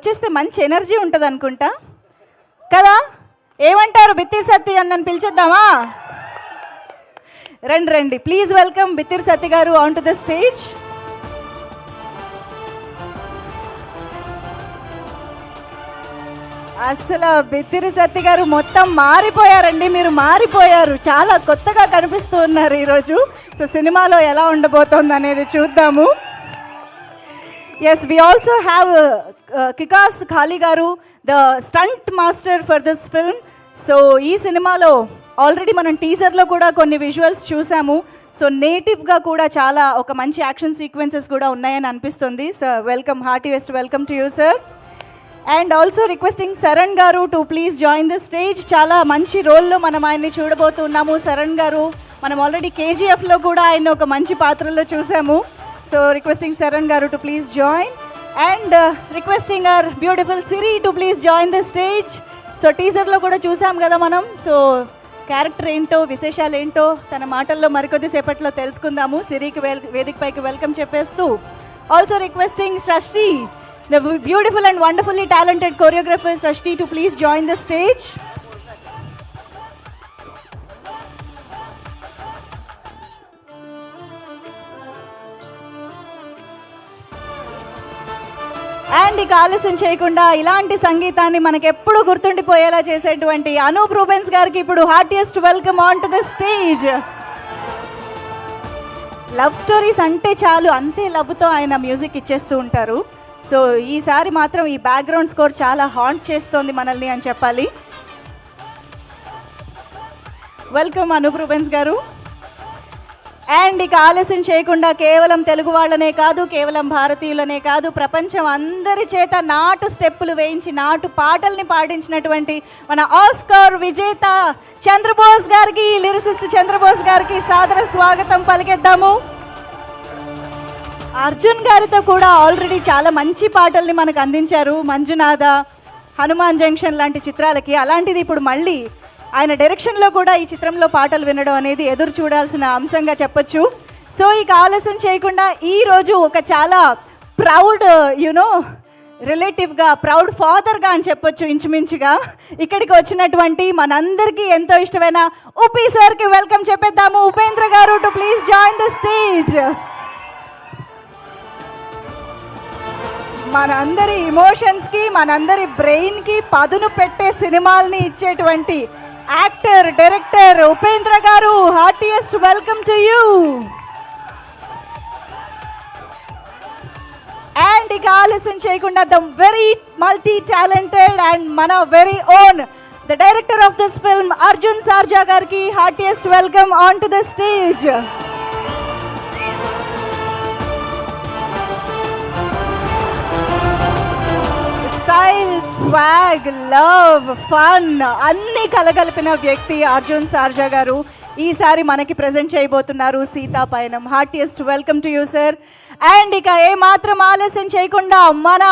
వచ్చేస్తే మంచి ఎనర్జీ ఉంటుంది అనుకుంటా కదా. ఏమంటారు? బిత్తిరి సత్తి అన్నని పిలిచేద్దామా? రండి రండి, ప్లీజ్ వెల్కమ్ బిత్తిరి సత్తి గారు ఆన్ టు ద స్టేజ్. అసలు బిత్తిరి సత్తి గారు మొత్తం మారిపోయారండి, మీరు మారిపోయారు, చాలా కొత్తగా కనిపిస్తూ ఉన్నారు ఈరోజు. సో సినిమాలో ఎలా ఉండబోతోంది అనేది చూద్దాము. ఎస్, వి ఆల్సో హ్యావ్ కికాస్ ఖాళీ గారు, the stunt master for this film. So ఈ సినిమాలో ఆల్రెడీ మనం టీజర్లో కూడా కొన్ని విజువల్స్ చూసాము. సో నేటివ్గా కూడా చాలా ఒక మంచి యాక్షన్ సీక్వెన్సెస్ కూడా ఉన్నాయని అనిపిస్తుంది. Sir welcome, heartiest welcome to you sir. And also requesting Sharan garu to please join the stage. చాలా మంచి రోల్లో మనం ఆయన్ని చూడబోతున్నాము. శరణ్ గారు మనం ఆల్రెడీ కేజీఎఫ్లో కూడా ఆయన ఒక మంచి పాత్రలో చూసాము. So requesting Sharan garu to please join. And requesting our beautiful Siri to please join the stage. So టీజర్లో కూడా చూసాం కదా మనం. సో క్యారెక్టర్ ఏంటో, విశేషాలు ఏంటో తన మాటల్లో మరికొద్దిసేపట్లో తెలుసుకుందాము. సిరికి వేదికపైకి వెల్కమ్ చెప్పేస్తూ ఆల్సో రిక్వెస్టింగ్ సృష్టి, the beautiful and wonderfully talented choreographer Srishti, to please join the stage. And ఇక ఆలస్యం చేయకుండా ఇలాంటి సంగీతాన్ని మనకు ఎప్పుడు గుర్తుండిపోయేలా చేసేటువంటి అనూప్ రూబెన్స్ గారికి ఇప్పుడు heartiest welcome on to the stage. Love stories అంటే చాలు, అంతే లవ్తో ఆయన మ్యూజిక్ ఇచ్చేస్తూ ఉంటారు. సో ఈసారి మాత్రం ఈ బ్యాక్గ్రౌండ్ స్కోర్ చాలా హాంట్ చేస్తోంది మనల్ని అని చెప్పాలి. వెల్కమ్ అనూప్ రూబెన్స్ గారు. అండ్ ఇక ఆలస్యం చేయకుండా కేవలం తెలుగు వాళ్ళనే కాదు, కేవలం భారతీయులనే కాదు, ప్రపంచం అందరి చేత నాటు స్టెప్పులు వేయించి నాటు పాటల్ని పాడించినటువంటి మన ఆస్కార్ విజేత చంద్రబోస్ గారికి, లిరిసిస్ట్ చంద్రబోస్ గారికి సాదర స్వాగతం పలికేద్దాము. అర్జున్ గారితో కూడా ఆల్రెడీ చాలా మంచి పాటల్ని మనకు అందించారు, మంజునాథ, హనుమాన్ జంక్షన్ లాంటి చిత్రాలకి. అలాంటిది ఇప్పుడు మళ్ళీ ఆయన డైరెక్షన్లో కూడా ఈ చిత్రంలో పాటలు వినడం అనేది ఎదురు చూడాల్సిన అంశంగా చెప్పొచ్చు. సో ఇక ఆలస్యం చేయకుండా ఈరోజు ఒక చాలా ప్రౌడ్ రిలేటివ్గా, ప్రౌడ్ ఫాదర్గా అని చెప్పొచ్చు ఇంచుమించుగా, ఇక్కడికి వచ్చినటువంటి మనందరికీ ఎంతో ఇష్టమైన ఉపి సార్కి వెల్కమ్ చెప్పేద్దాము. ఉపేంద్ర గారు to please join the stage. మనందరి ఇమోషన్స్కి, మనందరి బ్రెయిన్కి పదును పెట్టే సినిమాల్ని ఇచ్చేటువంటి actor, director Upendra garu, heartiest welcome to you. And ఇక ఆలస్యం చేయకుండా the very multi talented and మన very own the director of this film Arjun Sarja గారికి heartiest welcome on to the stage. Style, swag, love, fun అన్నీ కలగలిపిన వ్యక్తి అర్జున్ సార్జా గారు ఈసారి మనకి ప్రజెంట్ చేయబోతున్నారు Seethapayanam. Heartiest welcome to you sir. And ఇక ఏమాత్రం ఆలస్యం చేయకుండా మన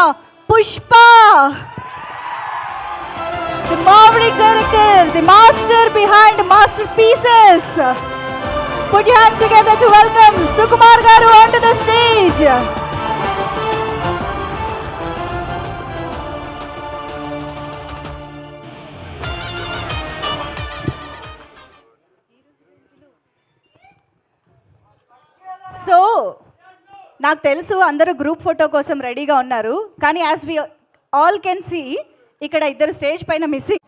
Pushpa, the maverick director, the master behind masterpieces, put your hands together to welcome Sukumar garu on to the stage. So నాకు తెలుసు అందరూ గ్రూప్ ఫోటో కోసం రెడీగా ఉన్నారు, కానీ as we all can see ఇక్కడ ఇద్దరు స్టేజ్ పైన మిస్సింగ్.